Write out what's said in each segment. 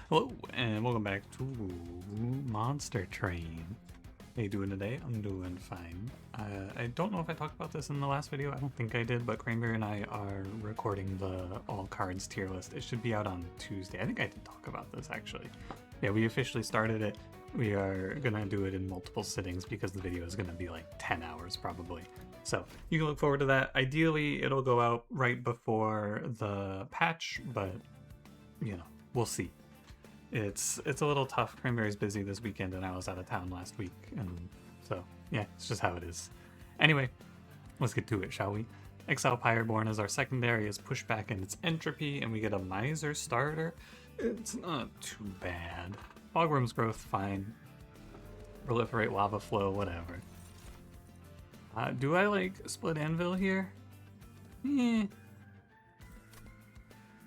Hello, and welcome back to Monster Train. How you doing today? I'm doing fine. I don't know if I talked about this in the last video. I don't think I did, but Cranberry and I are recording the all cards tier list. It should be out on Tuesday. I think I did talk about this, actually. Yeah, we officially started it. We are gonna do it in multiple sittings because the video is gonna be like 10 hours probably. So you can look forward to that. Ideally, it'll go out right before the patch, but you know, we'll see. It's a little tough. Cranberry's busy this weekend and I was out of town last week, and so yeah, it's just how it is. Anyway, let's get to it, shall we? Exile Pyreborn as our secondary is pushed back in its entropy, and we get a Miser starter. It's not too bad. Bogworm's growth, fine. Proliferate lava flow, whatever. Do I like split anvil here? Eh.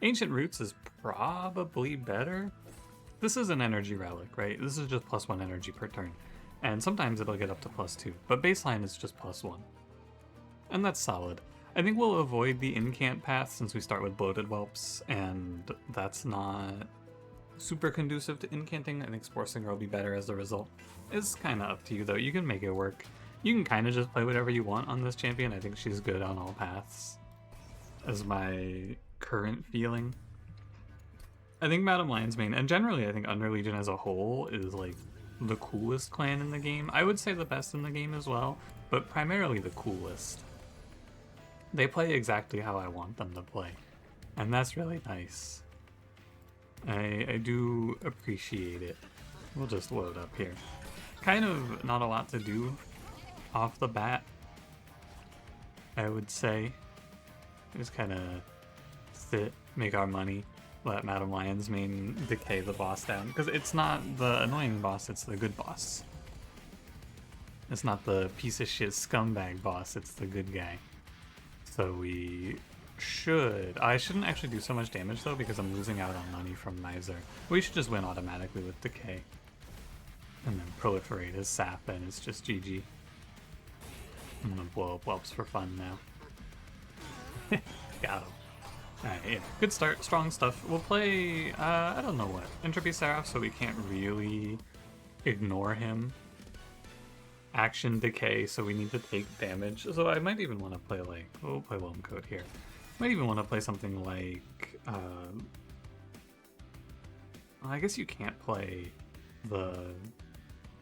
Ancient Roots is probably better. This is an energy relic, right? This is just +1 energy per turn. And sometimes it'll get up to +2, but baseline is just +1. And that's solid. I think we'll avoid the incant path since we start with bloated whelps, and that's not super conducive to incanting. I think Spore Singer will be better as a result. It's kind of up to you though. You can make it work. You can kind of just play whatever you want on this champion. I think she's good on all paths, as my current feeling. I think Madam Lion's Mane, and generally I think Under Legion as a whole, is like the coolest clan in the game. I would say the best in the game as well, but primarily the coolest. They play exactly how I want them to play, and that's really nice. I do appreciate it. We'll just load up here. Kind of not a lot to do off the bat, I would say. Just kind of sit, make our money, let Madam Lion's Mane decay the boss down. Because it's not the annoying boss, it's the good boss. It's not the piece of shit scumbag boss, it's the good guy. So we should... I shouldn't actually do so much damage though because I'm losing out on money from Miser. We should just win automatically with Decay. And then Proliferate his sap and it's just GG. I'm gonna blow up whelps for fun now. Got him. Alright, yeah, good start, strong stuff. We'll play, I don't know what, Entropy Seraph, so we can't really ignore him. Action Decay, so we need to take damage. So I might even want to play like, we'll play Loam Coat here. Might even want to play something like, I guess you can't play the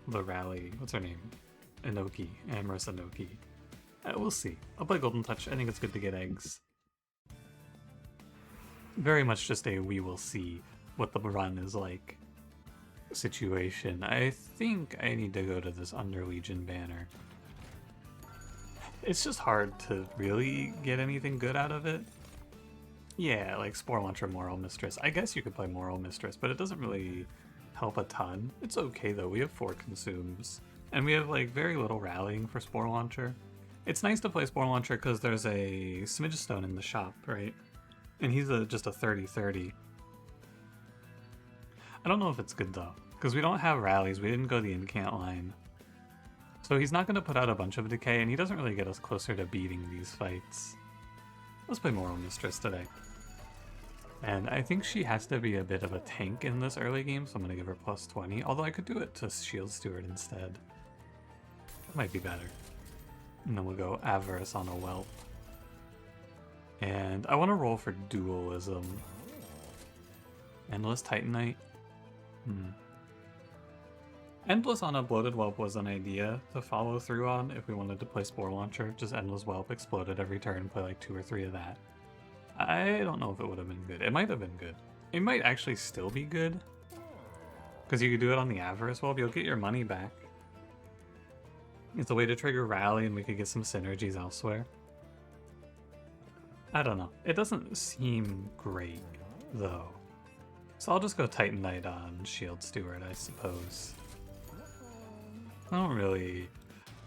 rally, what's her name? Inoki, Amorous Inoki. We'll see. I'll play Golden Touch, I think it's good to get eggs. Very much just a we will see what the run is like situation. I think I need to go to this Under Legion banner. It's just hard to really get anything good out of it. Yeah, like Spore Launcher, Moral Mistress. I guess you could play Moral Mistress, but it doesn't really help a ton. It's okay though, we have 4 consumes. And we have like very little rallying for Spore Launcher. It's nice to play Spore Launcher because there's a Smidge Stone in the shop, right? And he's just a 30-30. I don't know if it's good though, because we don't have rallies, we didn't go the incant line. So he's not going to put out a bunch of decay, and he doesn't really get us closer to beating these fights. Let's play Moral Mistress today. And I think she has to be a bit of a tank in this early game, so I'm going to give her +20, although I could do it to Shield Steward instead. That might be better. And then we'll go Avarice on a Whelp. And I want to roll for Dualism. Endless Titanite. Endless on a Bloated Whelp was an idea to follow through on if we wanted to play Spore Launcher. Just Endless Whelp, exploded every turn, play like 2 or 3 of that. I don't know if it would have been good. It might have been good. It might actually still be good. Because you could do it on the Avarice Whelp, you'll get your money back. It's a way to trigger Rally and we could get some synergies elsewhere. I don't know. It doesn't seem great, though. So I'll just go Titanite on Shield Steward, I suppose. I don't really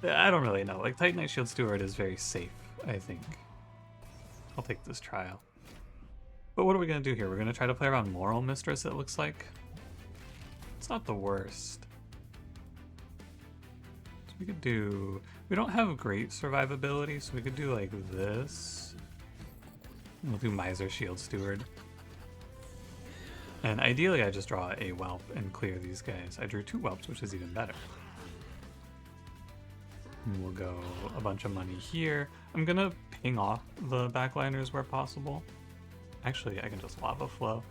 know. Like, Titanite Shield Steward is very safe, I think. I'll take this trial. But what are we going to do here? We're going to try to play around Moral Mistress, it looks like. It's not the worst. So we could do... We don't have great survivability, so we could do like this. We'll do Miser Shield Steward. And ideally I just draw a whelp and clear these guys. I drew 2 whelps, which is even better. And we'll go a bunch of money here. I'm gonna ping off the backliners where possible. Actually, I can just lava flow.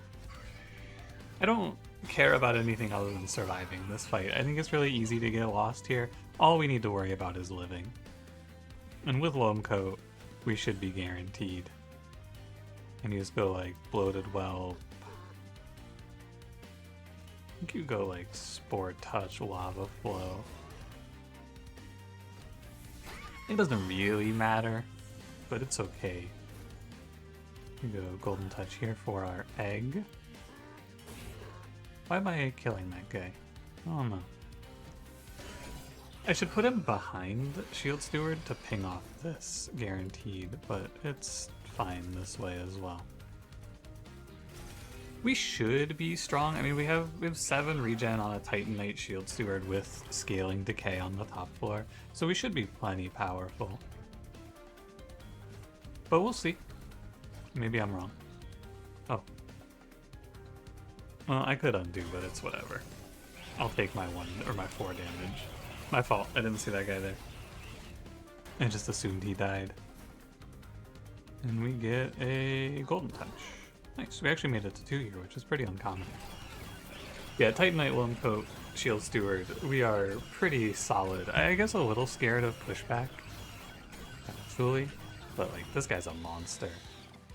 I don't care about anything other than surviving this fight. I think it's really easy to get lost here. All we need to worry about is living. And with Loam Coat, we should be guaranteed. And you just go like Bloated Whelp. I think you go like Spore Touch, Lava Flow. It doesn't really matter, but it's okay. We go Golden Touch here for our egg. Why am I killing that guy? I don't know. I should put him behind Shield Steward to ping off this, guaranteed, but it's fine this way as well. We should be strong. I mean, we have 7 regen on a Titanite Shield Steward with scaling Decay on the top floor, so we should be plenty powerful. But we'll see. Maybe I'm wrong. Oh. Well, I could undo, but it's whatever. I'll take my 1 or my 4 damage. My fault. I didn't see that guy there. I just assumed he died. And we get a Golden Touch. Nice. We actually made it to 2 here, which is pretty uncommon. Yeah, Titanite Loam Coat, Shield Steward, we are pretty solid. I guess a little scared of pushback. Fully. But like, this guy's a monster.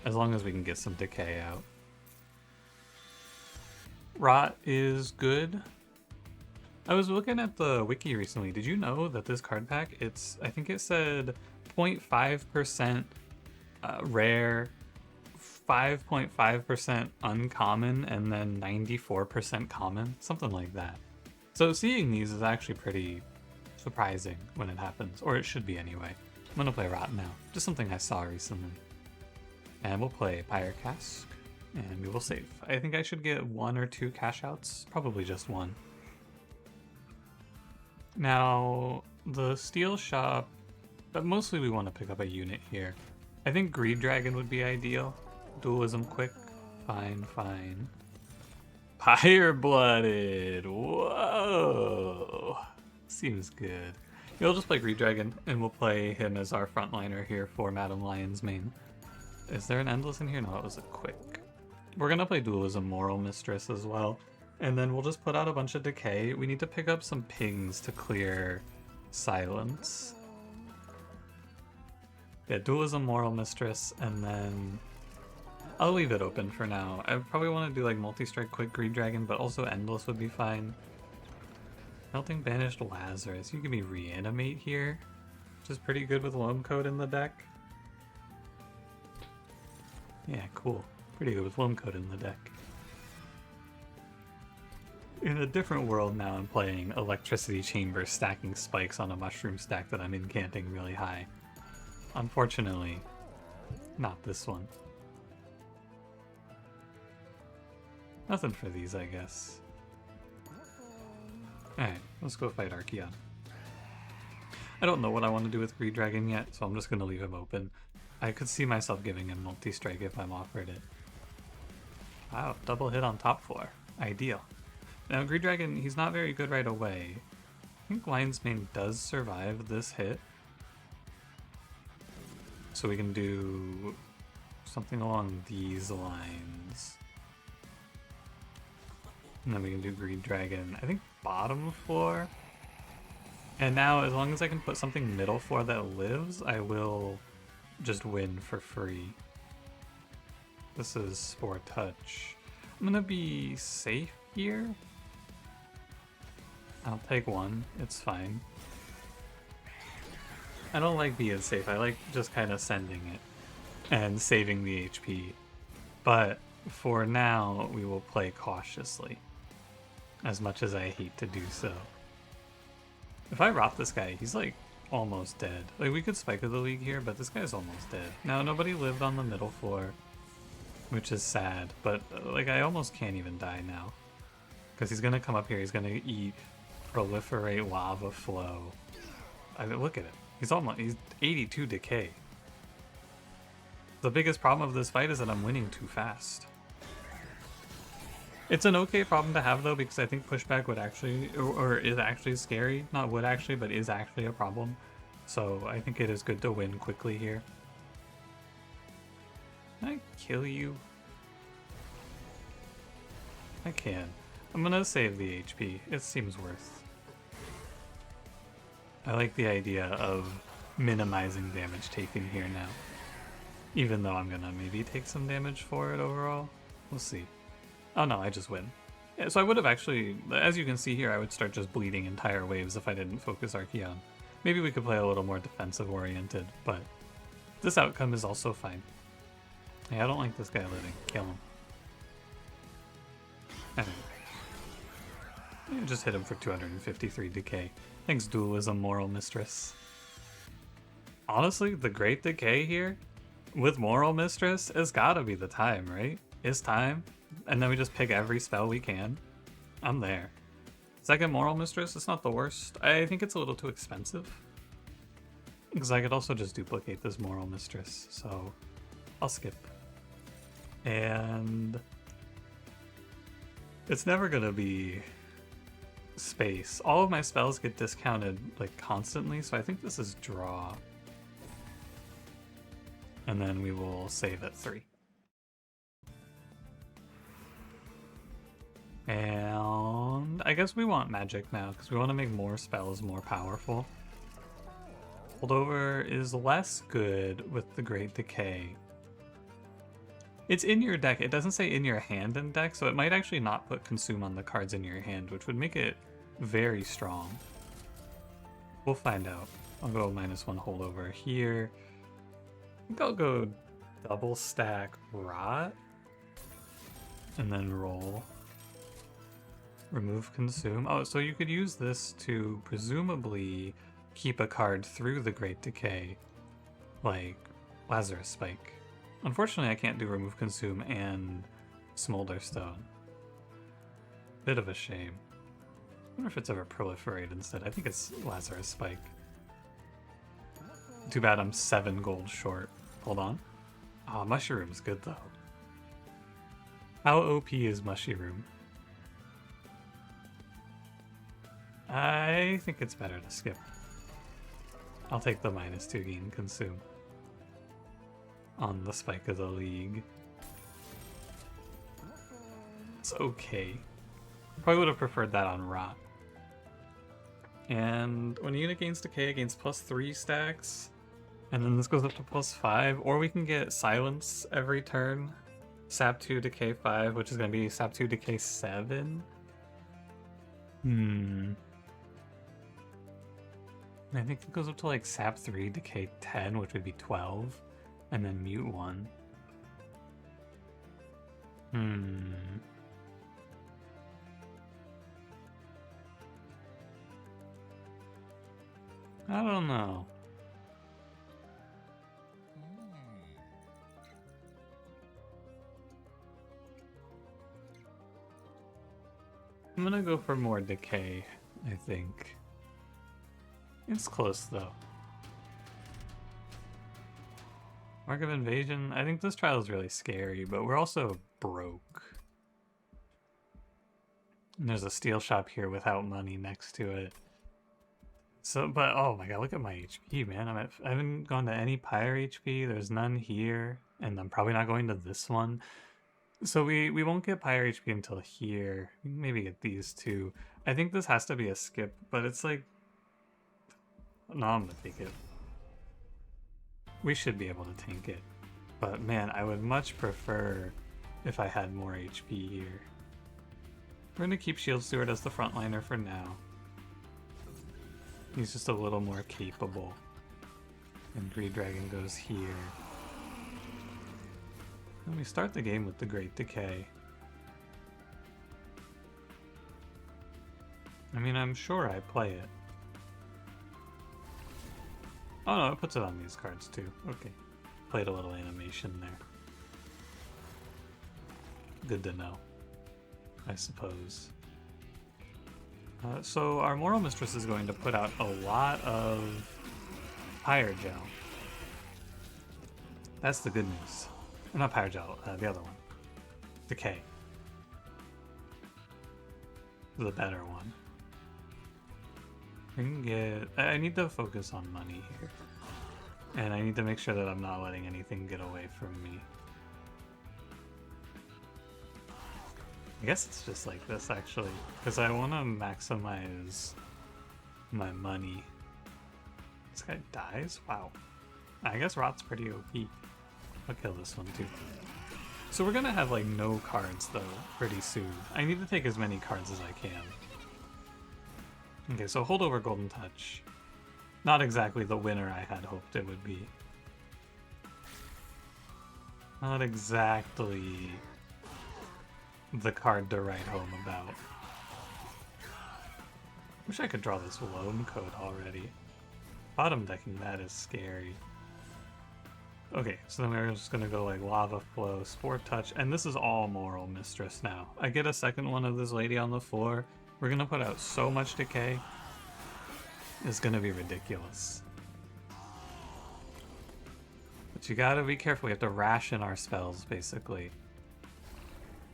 As long as we can get some decay out. Rot is good. I was looking at the wiki recently. Did you know that this card pack, I think it said 0.5% rare, 5.5% uncommon, and then 94% common, something like that. So seeing these is actually pretty surprising when it happens, or it should be anyway. I'm gonna play Rot now, just something I saw recently. And we'll play Pyre Cask, and we will save. I think I should get 1 or 2 cash outs, probably just 1. Now, the steel shop, but mostly we want to pick up a unit here. I think Greed Dragon would be ideal. Dualism quick, fine. Pyre Blooded, whoa! Seems good. We'll just play Greed Dragon, and we'll play him as our frontliner here for Madam Lion's main. Is there an Endless in here? No, it was a quick. We're gonna play Dualism Moral Mistress as well, and then we'll just put out a bunch of decay. We need to pick up some pings to clear silence. Yeah, Dualism Moral Mistress, and then I'll leave it open for now. I probably want to do like multi-strike quick Greed Dragon, but also Endless would be fine. Melting Banished Lazarus. You can be Reanimate here, which is pretty good with Loam Coat in the deck. Yeah, cool. Pretty good with Loam Coat in the deck. In a different world now, I'm playing Electricity Chamber, stacking spikes on a mushroom stack that I'm incanting really high. Unfortunately, not this one. Nothing for these, I guess. Alright, let's go fight Archeon. I don't know what I want to do with Greed Dragon yet, so I'm just going to leave him open. I could see myself giving him multi-strike if I'm offered it. Wow, double hit on top floor. Ideal. Now, Greed Dragon, he's not very good right away. I think Lion's Mane does survive this hit. So we can do something along these lines. And then we can do Greed Dragon, I think bottom floor. And now, as long as I can put something middle floor that lives, I will just win for free. This is Spore Touch. I'm gonna be safe here. I'll take 1, it's fine. I don't like being safe, I like just kind of sending it and saving the HP. But for now, we will play cautiously, as much as I hate to do so. If I rot this guy, he's like almost dead. Like, we could Spike of the League here, but this guy's almost dead. Now, nobody lived on the middle floor, which is sad, but like, I almost can't even die now. Because he's gonna come up here, he's gonna eat Proliferate Lava Flow. I mean, look at it. He's 82 decay. The biggest problem of this fight is that I'm winning too fast. It's an okay problem to have though, because I think pushback would actually, or is actually scary. Not would actually, but is actually a problem. So I think it is good to win quickly here. Can I kill you? I can. I'm gonna save the HP. It seems worth. I like the idea of minimizing damage taken here now. Even though I'm gonna maybe take some damage for it overall. We'll see. Oh no, I just win. Yeah, so I would have actually, as you can see here, I would start just bleeding entire waves if I didn't focus Archeon. Maybe we could play a little more defensive oriented, but this outcome is also fine. Hey, I don't like this guy living. Kill him. Anyway. Yeah, just hit him for 253 decay. Thanks, Dualism, Moral Mistress. Honestly, the Great Decay here, with Moral Mistress, it's gotta be the time, right? It's time. And then we just pick every spell we can. I'm there. Second Moral Mistress, it's not the worst. I think it's a little too expensive. Because I could also just duplicate this Moral Mistress, so I'll skip. And it's never gonna be space. All of my spells get discounted like constantly, so I think this is draw. And then we will save at 3. And I guess we want magic now, because we want to make more spells more powerful. Holdover is less good with the Great Decay. It's in your deck. It doesn't say in your hand in deck, so it might actually not put consume on the cards in your hand, which would make it very strong. We'll find out. I'll go -1 holdover here. I think I'll go double stack rot and then roll. Remove consume. Oh, so you could use this to presumably keep a card through the Great Decay, like Lazarus Spike. Unfortunately, I can't do remove consume and Smolder Stone. Bit of a shame. I wonder if it's ever proliferate instead. I think it's Lazarus Spike. Too bad I'm 7 gold short. Hold on. Ah, Mushroom's good though. How OP is Mushroom? I think it's better to skip. I'll take the -2 gain consume on the Spike of the League. It's okay. Probably would have preferred that on Rot. And when a unit gains decay, it gains +3 stacks. And then this goes up to +5. Or we can get Silence every turn. Sap 2, Decay 5, which is going to be Sap 2, Decay 7. I think it goes up to like Sap 3, Decay 10, which would be 12. And then Mute 1. I don't know. I'm gonna go for more decay, I think. It's close though. Mark of Invasion. I think this trial is really scary, but we're also broke. And there's a steel shop here without money next to it. So, but oh my god, look at my HP, man. I haven't gone to any Pyre HP. There's none here, and I'm probably not going to this one. So we won't get Pyre HP until here. Maybe get these two. I think this has to be a skip, but it's like, no, I'm gonna take it. We should be able to tank it, but man, I would much prefer if I had more HP here. We're gonna keep Shield Steward as the frontliner for now. He's just a little more capable. And Greed Dragon goes here. And we start the game with the Great Decay. I mean, I'm sure I play it. Oh no, it puts it on these cards too. Okay. Played a little animation there. Good to know, I suppose. So our Moral Mistress is going to put out a lot of Pyre Gel. That's the good news. Or not Pyre Gel, the other one. Decay. the better one. We can get... I need to focus on money here. And I need to make sure that I'm not letting anything get away from me. I guess it's just like this, actually. Because I want to maximize my money. This guy dies? Wow. I guess Rot's pretty OP. I'll kill this one, too. So we're gonna have, like, no cards, though, pretty soon. I need to take as many cards as I can. Okay, so hold over Golden Touch. Not exactly the winner I had hoped it would be. Not exactly the card to write home about. Wish I could draw this loan code already. Bottom decking that is scary. Okay, so then we're just gonna go like Lava Flow, Sport Touch, and this is all Moral Mistress now. I get a second one of this lady on the floor. We're gonna put out so much decay. It's gonna be ridiculous. But you gotta be careful. We have to ration our spells, basically.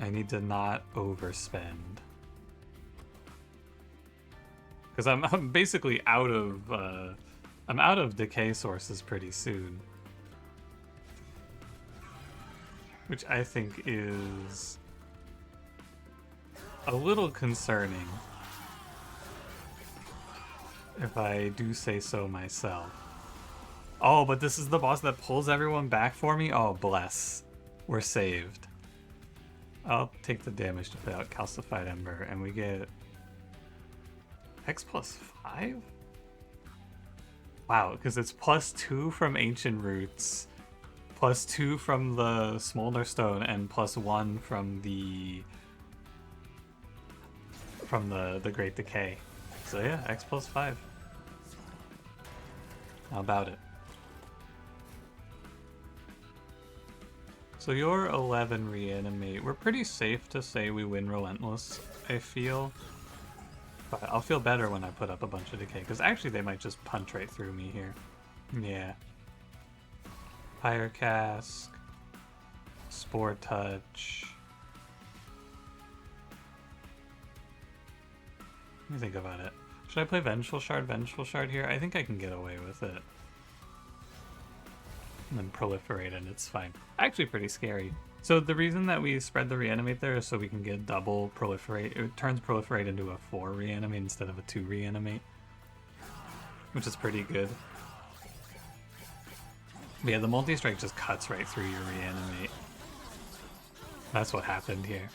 I need to not overspend. Because I'm basically out of I'm out of decay sources pretty soon. Which I think is a little concerning, if I do say so myself. Oh, but this is the boss that pulls everyone back for me? Oh, bless. We're saved. I'll take the damage to put out Calcified Ember, and we get X plus 5? Wow, because it's plus 2 from Ancient Roots, plus 2 from the Smolder Stone, and plus 1 from the Great Decay. So yeah, X plus 5. How about it? So you're 11 reanimate. We're pretty safe to say we win Relentless, I feel. But I'll feel better when I put up a bunch of decay, because actually they might just punch right through me here. Yeah. Pyre Cask. Spore Touch. Let me think about it. Should I play Vengeful Shard here? I think I can get away with it. And then proliferate and it's fine. Actually pretty scary. So the reason that we spread the reanimate there is so we can get double proliferate. It turns proliferate into a 4 reanimate instead of a 2 reanimate, which is pretty good. But yeah, the multi-strike just cuts right through your reanimate. That's what happened here.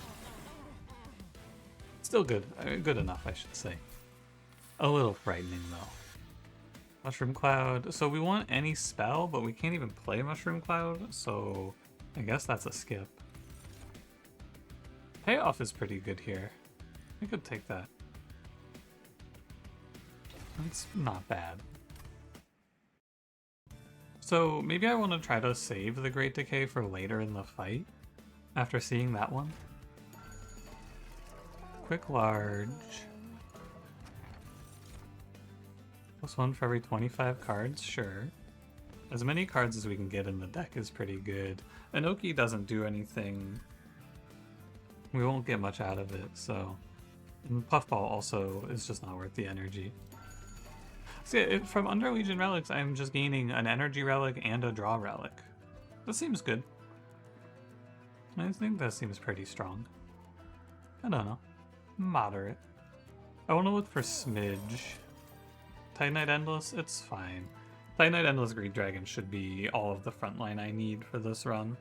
Still good. Good enough, I should say. A little frightening, though. Mushroom Cloud. So we want any spell, but we can't even play Mushroom Cloud, so I guess that's a skip. Payoff is pretty good here. We could take that. That's not bad. So maybe I want to try to save the Great Decay for later in the fight, after seeing that one. Quick Large. Plus 1 for every 25 cards, sure. As many cards as we can get in the deck is pretty good. Inoki doesn't do anything. We won't get much out of it, so... And Puffball also is just not worth the energy. So yeah, from Under Legion Relics, I'm just gaining an Energy Relic and a Draw Relic. That seems good. I think that seems pretty strong. I don't know. Moderate. I want to look for Smidge. Titanite Endless, it's fine. Titanite Endless Greed Dragon should be all of the frontline I need for this run.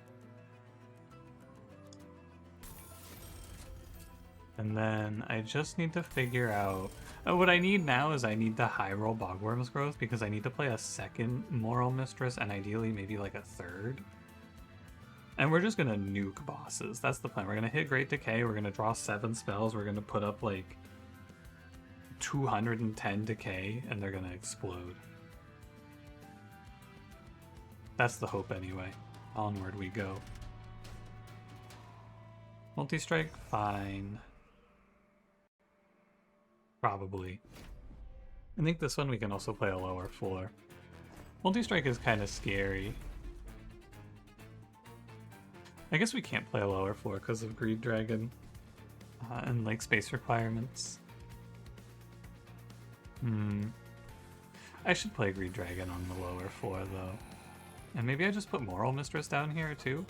And then I just need to figure out... what I need now is I need the high roll Bogworm's Growth because I need to play a second Moral Mistress and ideally maybe like a third. And we're just gonna nuke bosses. That's the plan. We're gonna hit Great Decay, we're gonna draw 7 spells, we're gonna put up like 210 decay, and they're gonna explode. That's the hope anyway. Onward we go. Multi-strike, fine. Probably. I think this one we can also play a lower floor. Multi-strike is kind of scary. I guess we can't play a lower floor because of Greed Dragon. and like space requirements. I should play Greed Dragon on the lower floor though. And maybe I just put Moral Mistress down here too?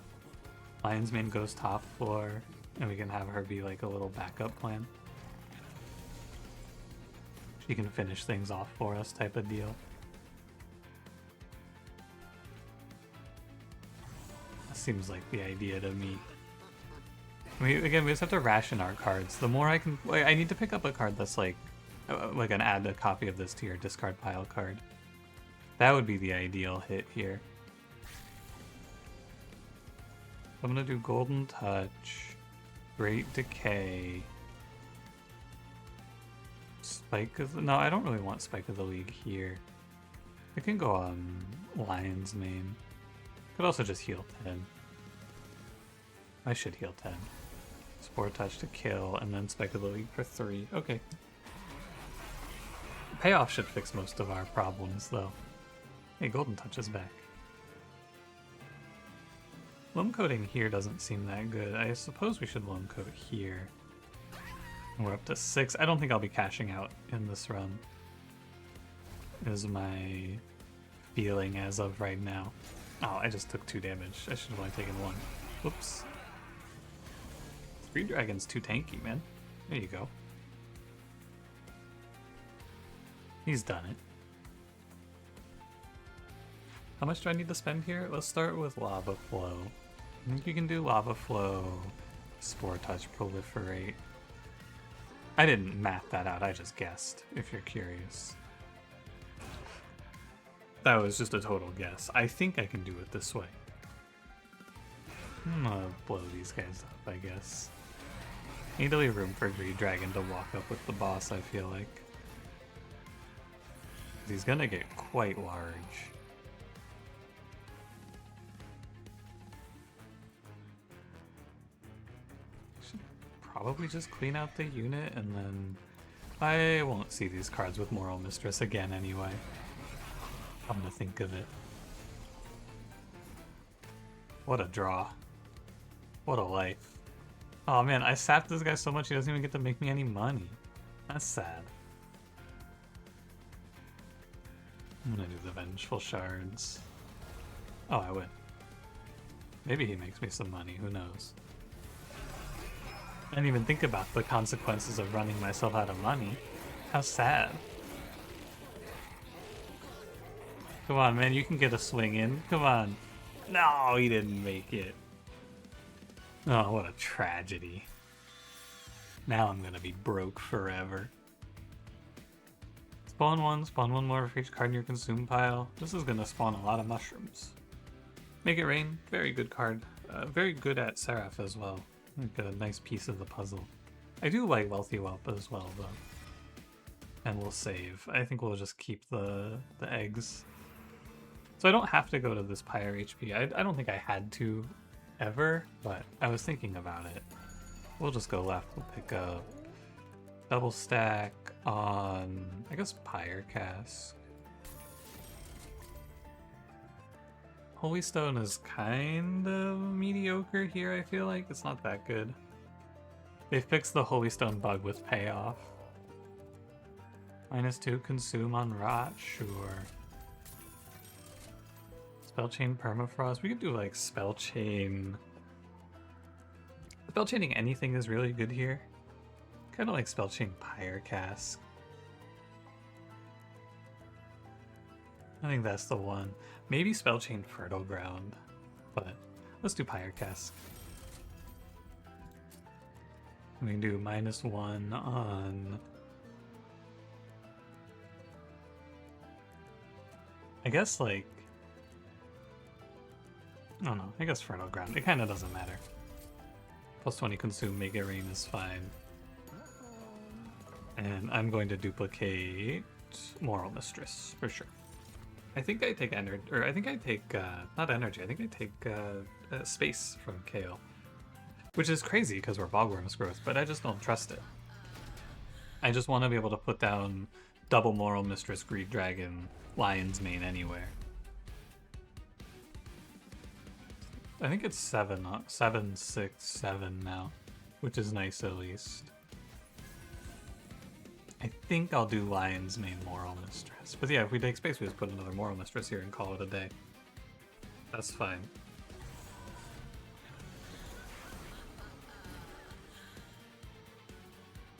Lion's Mane goes top floor, and we can have her be like a little backup plan. She can finish things off for us type of deal. That seems like the idea to me. We just have to ration our cards. The more I can... I need to pick up a card that's like an add a copy of this to your discard pile card. That would be the ideal hit here. I'm gonna do Golden Touch, Great Decay, Spike of the... No, I don't really want Spike of the League here. I can go on Lion's Mane. Could also just heal 10. I should heal 10. Spore Touch to kill, and then Spike of the League for 3. Okay. Payoff should fix most of our problems, though. Hey, Golden Touch is back. Loam coating here doesn't seem that good. I suppose we should loam coat here. We're up to 6. I don't think I'll be cashing out in this run, is my feeling as of right now. Oh, I just took 2 damage. I should have only taken 1. Whoops. Greed Dragon's too tanky, man. There you go. He's done it. How much do I need to spend here? Let's start with Lava Flow. I think you can do Lava Flow, Spore Touch, Proliferate. I didn't math that out, I just guessed, if you're curious. That was just a total guess. I think I can do it this way. I'm gonna blow these guys up, I guess. Need to leave room for Greed Dragon to walk up with the boss, I feel like. He's gonna get quite large. Should probably just clean out the unit, and then I won't see these cards with Moral Mistress again anyway. I'm gonna think of it. What a draw. What a life. Oh man, I sapped this guy so much he doesn't even get to make me any money. That's sad. I'm gonna do the Vengeful Shards. Oh, I win. Maybe he makes me some money, who knows. I didn't even think about the consequences of running myself out of money. How sad. Come on, man, you can get a swing in. Come on. No, he didn't make it. Oh, what a tragedy. Now I'm gonna be broke forever. Spawn one more for each card in your consume pile. This is gonna spawn a lot of mushrooms. Make It Rain, very good card. Very good at Seraph as well. Like a nice piece of the puzzle. I do like Wealthy Whelp as well, though. And we'll save. I think we'll just keep the eggs. So I don't have to go to this Pyre HP. I don't think I had to ever, but I was thinking about it. We'll just go left. We'll pick up double stack on, I guess, Pyre Cask. Holy Stone is kind of mediocre here, I feel like. It's not that good. They fixed the Holy Stone bug with payoff. -2 consume on Rot, sure. Spell Chain Permafrost. We could do like Spell Chain. Spell Chaining anything is really good here. Kind of like Spell Chain Pyre Cask. I think that's the one. Maybe Spell Chain Fertile Ground, but let's do Pyre Cask. We can do -1 on... I guess like... I don't know, I guess Fertile Ground. It kind of doesn't matter. +20 consume, Make It Rain is fine. And I'm going to duplicate Moral Mistress, for sure. I think I take energy, or I think I take, not energy, I think I take space from Kale. Which is crazy because we're Bogworm's Growth, but I just don't trust it. I just want to be able to put down double Moral Mistress, Greed Dragon, Lion's Mane anywhere. I think it's 7, 6, 7 now. which is nice at least. I think I'll do Lion's Mane Moral Mistress. But yeah, if we take space, we just put another Moral Mistress here and call it a day. That's fine.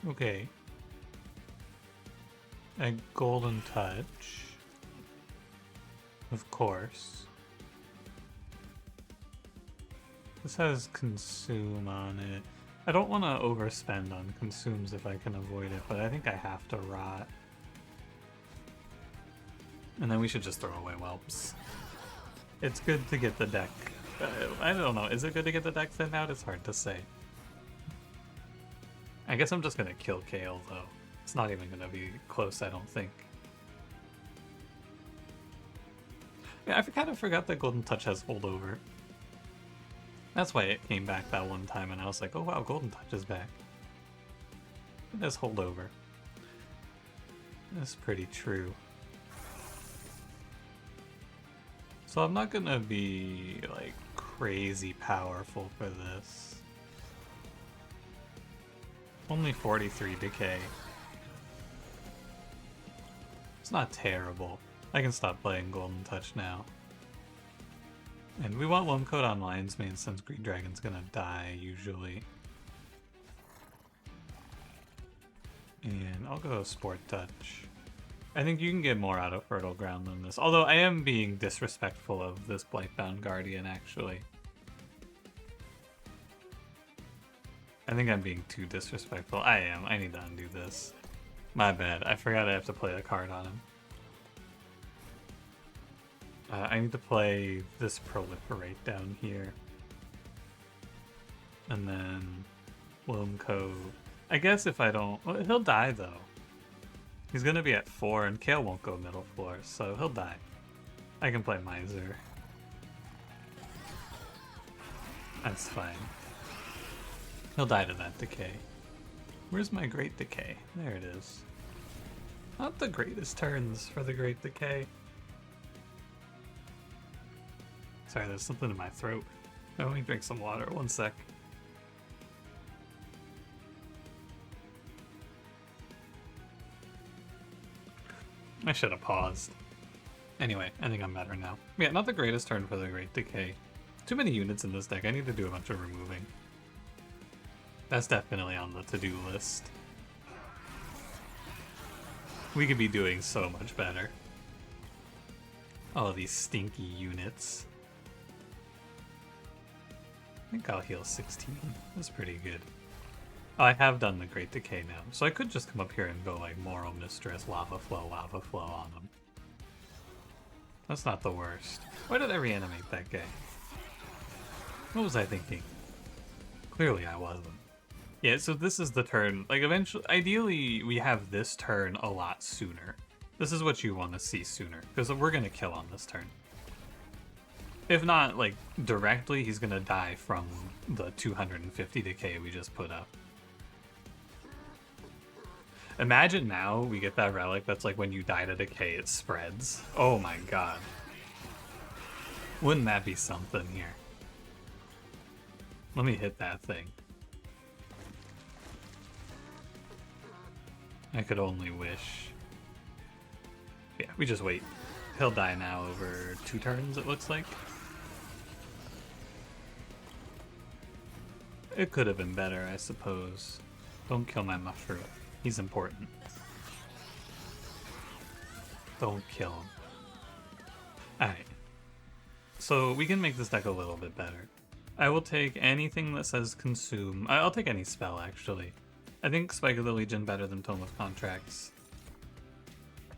Okay. A Golden Touch. Of course. This has Consume on it. I don't want to overspend on Consumes if I can avoid it, but I think I have to Rot. And then we should just throw away Whelps. It's good to get the deck. I don't know, is it good to get the deck thinned out? It's hard to say. I guess I'm just gonna kill Kale though. It's not even gonna be close, I don't think. Yeah, I kind of forgot that Golden Touch has Holdover. That's why it came back that one time and I was like, oh wow, Golden Touch is back. It has Holdover. That's pretty true. So I'm not gonna be like crazy powerful for this. Only 43 decay. It's not terrible. I can stop playing Golden Touch now. And we want one code on Lion's Mane since Green Dragon's gonna die usually. And I'll go Sport Touch. I think you can get more out of Fertile Ground than this. Although I am being disrespectful of this Blightbound Guardian actually. I think I'm being too disrespectful. I am. I need to undo this. My bad. I forgot I have to play a card on him. I need to play this Proliferate down here. And then Loam Cove. I guess if I don't... Well, he'll die though. He's gonna be at 4 and Kale won't go middle floor, so he'll die. I can play Miser. That's fine. He'll die to that Decay. Where's my Great Decay? There it is. Not the greatest turns for the Great Decay. Sorry, there's something in my throat. Let me drink some water, 1 sec. I should have paused. Anyway, I think I'm better now. Yeah, not the greatest turn for the Great Decay. Too many units in this deck, I need to do a bunch of removing. That's definitely on the to-do list. We could be doing so much better. All of these stinky units. I think I'll heal 16. That's pretty good. Oh, I have done the Great Decay now, so I could just come up here and go like Moral Mistress, Lava Flow on them. That's not the worst. Why did I reanimate that guy? What was I thinking? Clearly I wasn't. Yeah, so this is the turn. Like eventually, ideally, we have this turn a lot sooner. This is what you want to see sooner, because we're going to kill on this turn. If not, like, directly, he's gonna die from the 250 decay we just put up. Imagine now we get that relic that's like when you die to decay, it spreads. Oh my god. Wouldn't that be something here? Let me hit that thing. I could only wish. Yeah, we just wait. He'll die now over 2 turns, it looks like. It could have been better, I suppose. Don't kill my mushroom. He's important. Don't kill him. Alright. So we can make this deck a little bit better. I will take anything that says consume. I'll take any spell, actually. I think Spike of the Legion better than Tome of Contracts.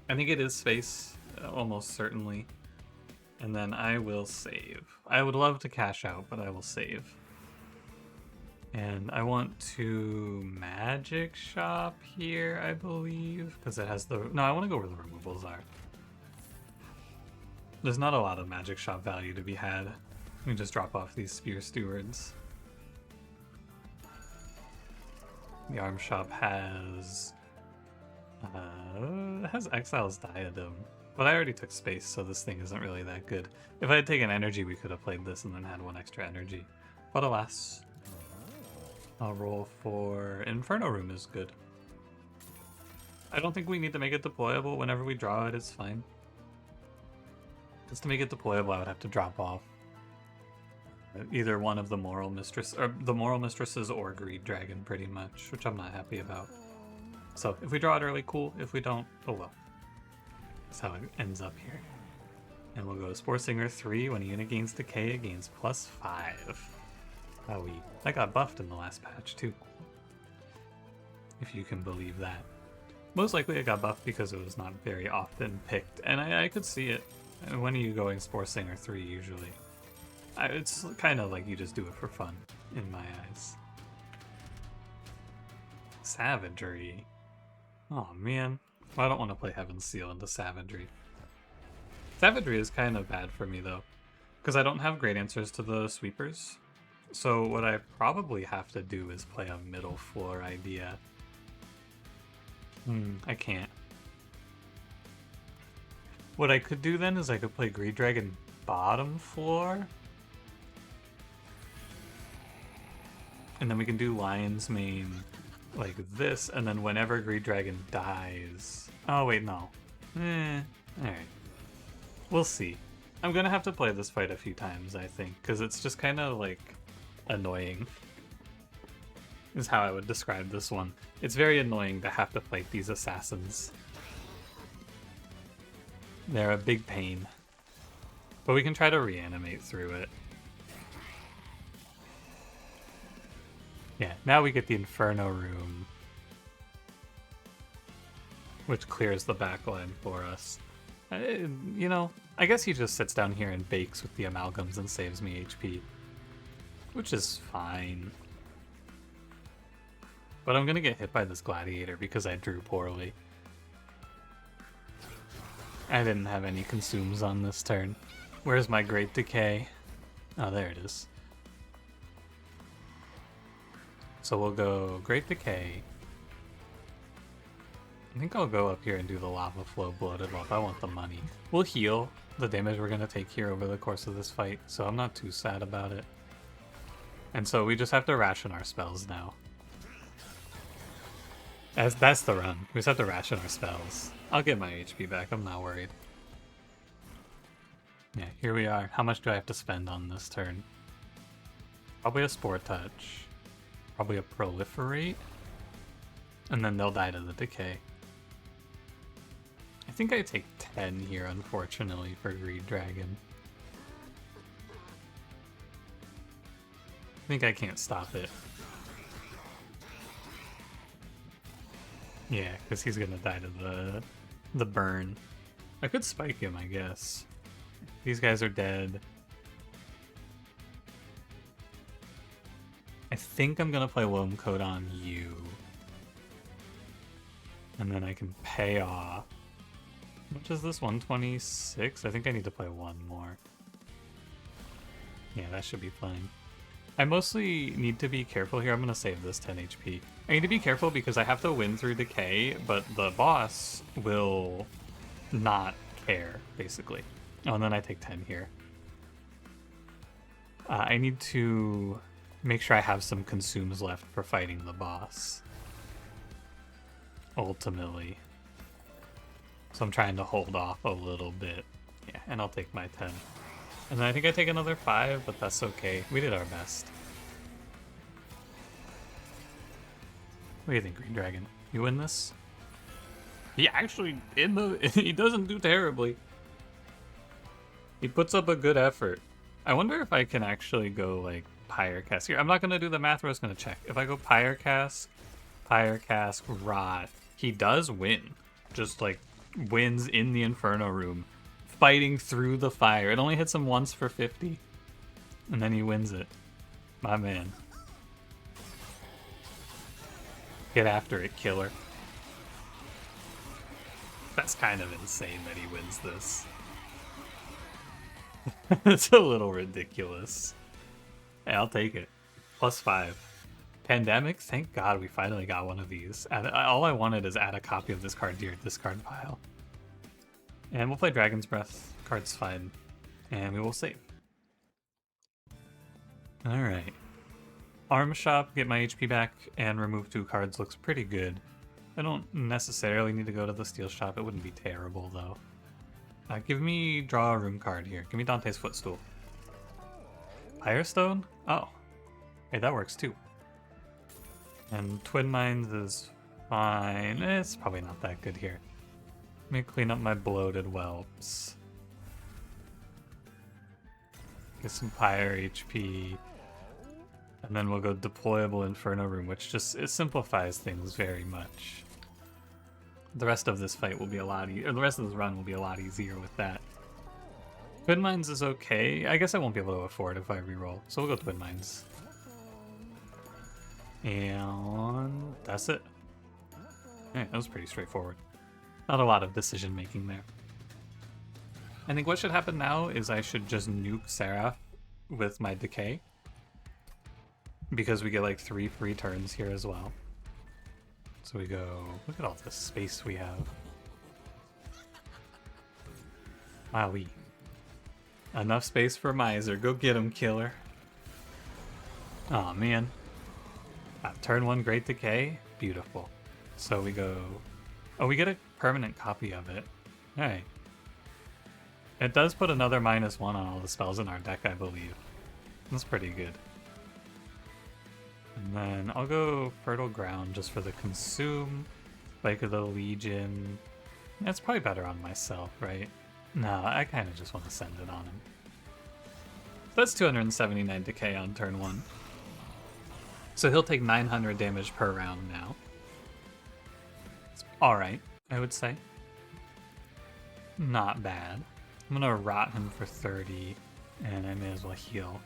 I think it is space, almost certainly. And then I will save. I would love to cash out, but I will save. And I want to Magic Shop here, I believe, because it has the... No, I want to go where the removals are. There's not a lot of Magic Shop value to be had. We can just drop off these Spear Stewards. The Arm Shop has... it has Exile's Diadem. But I already took space, so this thing isn't really that good. If I had taken energy, we could have played this and then had 1 extra energy. But alas... I'll roll for Inferno Room is good. I don't think we need to make it deployable. Whenever we draw it, it's fine. Just to make it deployable, I would have to drop off either one of the Moral Mistress, or the Moral Mistresses or Greed Dragon, pretty much, which I'm not happy about. So if we draw it early, cool. If we don't, oh well. That's how it ends up here. And we'll go Spore Singer 3. When a unit gains Decay, it gains +5. Oh, that got buffed in the last patch too. If you can believe that. Most likely it got buffed because it was not very often picked, and I could see it. When are you going Spore Singer 3 usually? It's kind of like you just do it for fun, in my eyes. Savagery. Oh man. Well, I don't want to play Heaven's Seal into Savagery. Savagery is kind of bad for me though, because I don't have great answers to the sweepers. So what I probably have to do is play a middle floor idea. I can't. What I could do then is I could play Greed Dragon bottom floor. And then we can do Lion's Mane like this, and then whenever Greed Dragon dies... Oh, wait, no. Alright. We'll see. I'm gonna have to play this fight a few times, I think, because it's just kind of, like, annoying. Is how I would describe this one. It's very annoying to have to fight these assassins. They're a big pain. But we can try to reanimate through it. Yeah, now we get the Inferno Room, which clears the backline for us. You know, I guess he just sits down here and bakes with the amalgams and saves me HP, which is fine. But I'm gonna get hit by this gladiator because I drew poorly. I didn't have any consumes on this turn. Where's my Great Decay? Oh, there it is. So we'll go Great Decay. I think I'll go up here and do the Lava Flow Bloated Wolf. I want the money. We'll heal the damage we're going to take here over the course of this fight, so I'm not too sad about it. And so we just have to ration our spells now. That's the run. We just have to ration our spells. I'll get my HP back. I'm not worried. Yeah, here we are. How much do I have to spend on this turn? Probably a Spore Touch. Probably a Proliferate. And then they'll die to the Decay. I think I take 10 here, unfortunately, for Greed Dragon. I think I can't stop it. Yeah, because he's gonna die to the burn. I could spike him, I guess. These guys are dead. I think I'm gonna play Loam Coat on you. And then I can pay off. How much is this? 126? I think I need to play one more. Yeah, that should be fine. I mostly need to be careful here. I'm going to save this 10 HP. I need to be careful because I have to win through Decay, but the boss will not care, basically. Oh, and then I take 10 here. I need to make sure I have some consumes left for fighting the boss. Ultimately. So I'm trying to hold off a little bit. Yeah, and I'll take my 10. And then I think I take another 5, but that's okay. We did our best. What do you think, Green Dragon? You win this? He actually, he doesn't do terribly. He puts up a good effort. I wonder if I can actually go, like, Pyre Cask. Here, I'm not going to do the math, we're just going to check. If I go Pyre Cask, Rot, he does win. Just, like, wins in the Inferno Room. Fighting through the fire. It only hits him once for 50. And then he wins it. My man. Get after it, killer. That's kind of insane that he wins this. It's a little ridiculous. Hey, I'll take it. +5. Pandemic? Thank God we finally got one of these. All I wanted is add a copy of this card to your discard pile. And we'll play Dragon's Breath. Card's fine. And we will save. Alright. Arm Shop, get my HP back, and remove 2 cards looks pretty good. I don't necessarily need to go to the Steel Shop. It wouldn't be terrible, though. Give me draw a room card here. Give me Dante's Footstool. Firestone? Oh. Hey, that works too. And Twin Mines is fine. It's probably not that good here. Let me clean up my bloated whelps. Get some Pyre HP. And then we'll go deployable Inferno Room, which just it simplifies things very much. The rest of this fight will be a lot easier. The rest of this run will be a lot easier with that. Twin Mines is okay. I guess I won't be able to afford if I reroll. So we'll go Twin Mines. And that's it. Alright, that was pretty straightforward. Not a lot of decision making there. I think what should happen now is I should just nuke Seraph with my Decay. Because we get like 3 free turns here as well. So we go, look at all this space we have. Wowee. Enough space for Miser. Go get him, killer. Aw, man. Turn 1, Great Decay. Beautiful. So we go... Oh, we get a permanent copy of it. Hey. It does put another -1 on all the spells in our deck, I believe. That's pretty good. And then I'll go Fertile Ground just for the consume. Spike of the Legion. That's probably better on myself, right? No, I kind of just want to send it on him. That's 279 decay on turn 1. So he'll take 900 damage per round now. It's alright, I would say. Not bad. I'm gonna rot him for 30, and I may as well heal.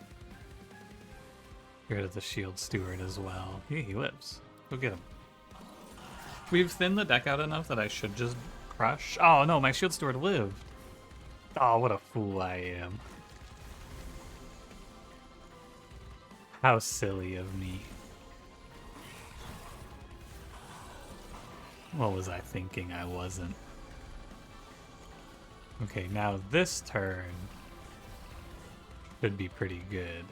Get rid of the Shield Steward as well. Yeah, he lives. Go get him. We've thinned the deck out enough that I should just crush. Oh no, my Shield Steward lived. Oh, what a fool I am. How silly of me. What was I thinking? I wasn't. Okay, now this turn should be pretty good.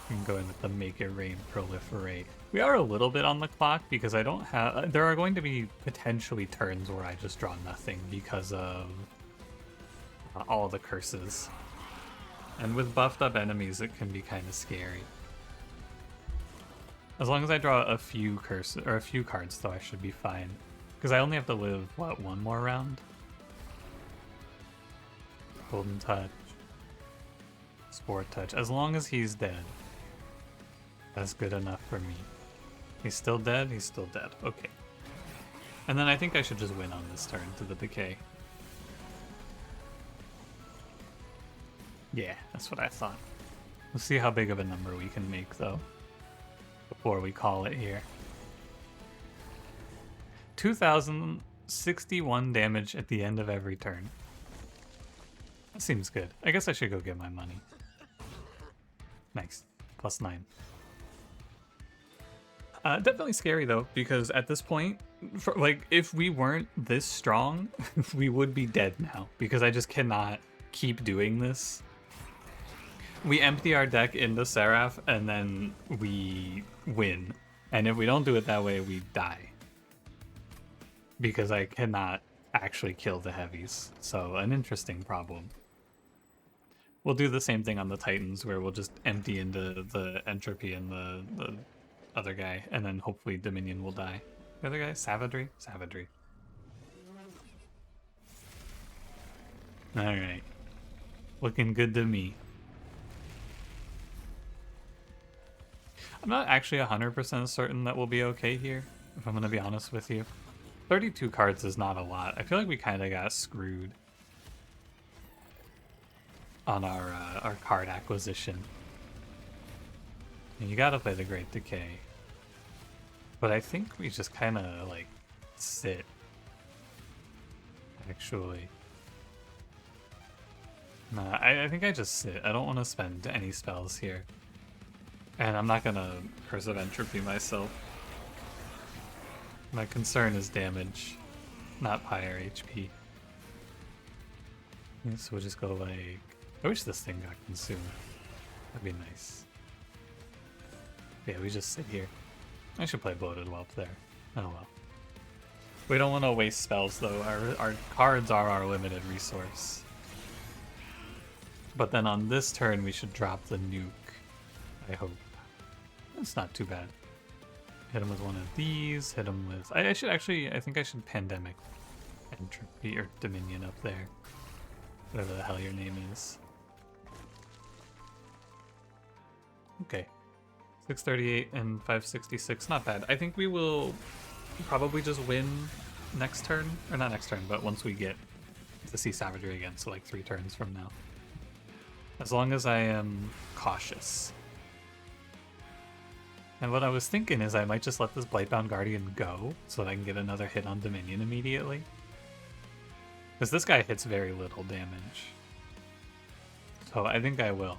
I'm going with the Make It Rain Proliferate. We are a little bit on the clock because I don't have... There are going to be potentially turns where I just draw nothing because of all the curses. And with buffed up enemies, it can be kind of scary. As long as I draw a few curses, or a few cards, though, I should be fine. Because I only have to live, what, one more round? Golden Touch. Spore Touch. As long as he's dead. That's good enough for me. He's still dead? He's still dead. Okay. And then I think I should just win on this turn to the Decay. Yeah, that's what I thought. We'll see how big of a number we can make, though, before we call it here. 2,061 damage at the end of every turn. That seems good. I guess I should go get my money. Nice. +9. Definitely scary, though, because at this point, like, if we weren't this strong, we would be dead now, because I just cannot keep doing this. We empty our deck into Seraph, and then we win. And if we don't do it that way, we die. Because I cannot actually kill the heavies. So, an interesting problem. We'll do the same thing on the Titans, where we'll just empty into the Entropy and the other guy, and then hopefully Dominion will die. The other guy? Savagery? Savagery. Alright. Looking good to me. I'm not actually 100% certain that we'll be okay here, if I'm going to be honest with you. 32 cards is not a lot. I feel like we kind of got screwed on our card acquisition. And you gotta play the Great Decay. But I think we just kind of, like, sit. Actually. Nah, I think I just sit. I don't want to spend any spells here. And I'm not gonna Curse of Entropy myself. My concern is damage, not Pyre HP. Yeah, so we'll just go like... I wish this thing got consumed. That'd be nice. Yeah, we just sit here. I should play Bloated Whelp there. Oh well. We don't want to waste spells though. Our cards are our limited resource. But then on this turn we should drop the nuke. I hope. That's not too bad. Hit him with one of these, hit him with... I think I should Pandemic Entropy or Dominion up there. Whatever the hell your name is. Okay. 638 and 566, not bad. I think we will probably just win next turn. Or not next turn, but once we get to see Savagery again, so like 3 turns from now. As long as I am cautious. And what I was thinking is I might just let this Blightbound Guardian go so that I can get another hit on Dominion immediately. Because this guy hits very little damage. So I think I will.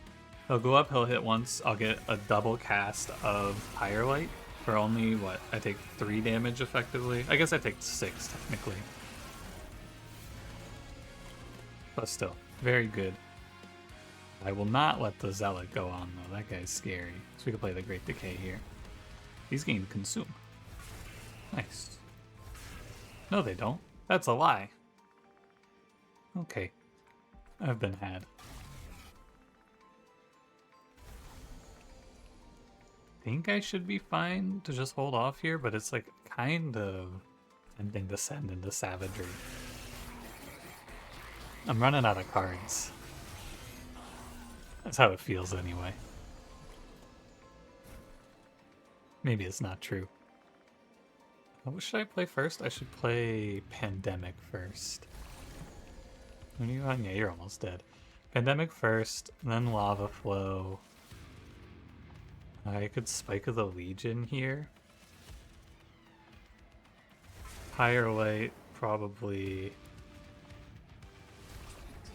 He'll go up, he'll hit once, I'll get a double cast of Pyre for only, what, I take 3 damage effectively? I guess I take 6 technically. But still, very good. I will not let the Zealot go on though, that guy's scary. So we can play the Great Decay here. These gain Consume. Nice. No they don't. That's a lie. Okay. I've been had. Think I should be fine to just hold off here, but it's like kind of tempting to send into Savagery. I'm running out of cards. That's how it feels anyway. Maybe it's not true. What should I play first? I should play Pandemic first. When are you on? Yeah, you're almost dead. Pandemic first, then Lava Flow. I could Spike of the Legion here. Firelight, probably.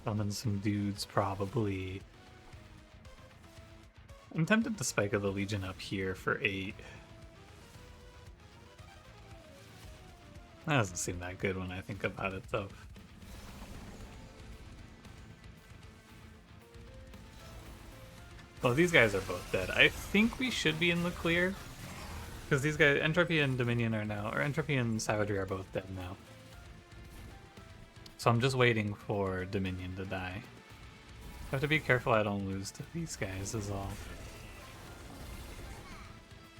Summon some dudes, probably. I'm tempted to Spike of the Legion up here for 8. That doesn't seem that good when I think about it, though. Well, these guys are both dead. I think we should be in the clear. Because these guys, Entropy and Dominion are now, or Entropy and Savagery are both dead now. So I'm just waiting for Dominion to die. I have to be careful I don't lose to these guys is all.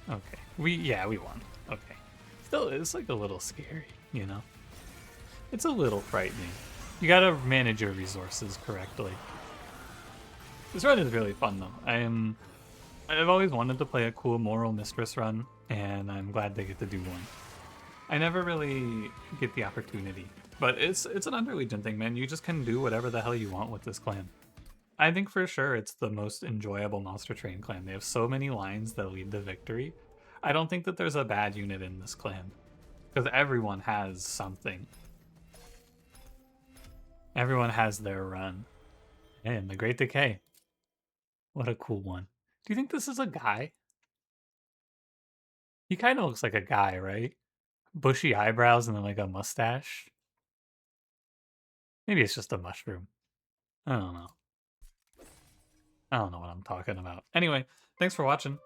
Okay. We won. Okay. Still, it's like a little scary, you know? It's a little frightening. You gotta manage your resources correctly. This run is really fun though. I've always wanted to play a cool Moral Mistress run, and I'm glad they get to do one. I never really get the opportunity, but it's an Underlegion thing, man. You just can do whatever the hell you want with this clan. I think for sure it's the most enjoyable Monster Train clan. They have so many lines that lead to victory. I don't think that there's a bad unit in this clan, because everyone has something. Everyone has their run. And the Great Decay. What a cool one. Do you think this is a guy? He kind of looks like a guy, right? Bushy eyebrows and then like a mustache. Maybe it's just a mushroom. I don't know. I don't know what I'm talking about. Anyway, thanks for watching.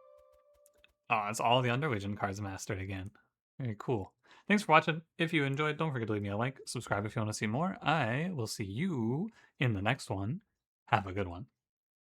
Oh, it's all the Underlegion cards mastered again. Very cool. Thanks for watching. If you enjoyed, don't forget to leave me a like. Subscribe if you want to see more. I will see you in the next one. Have a good one.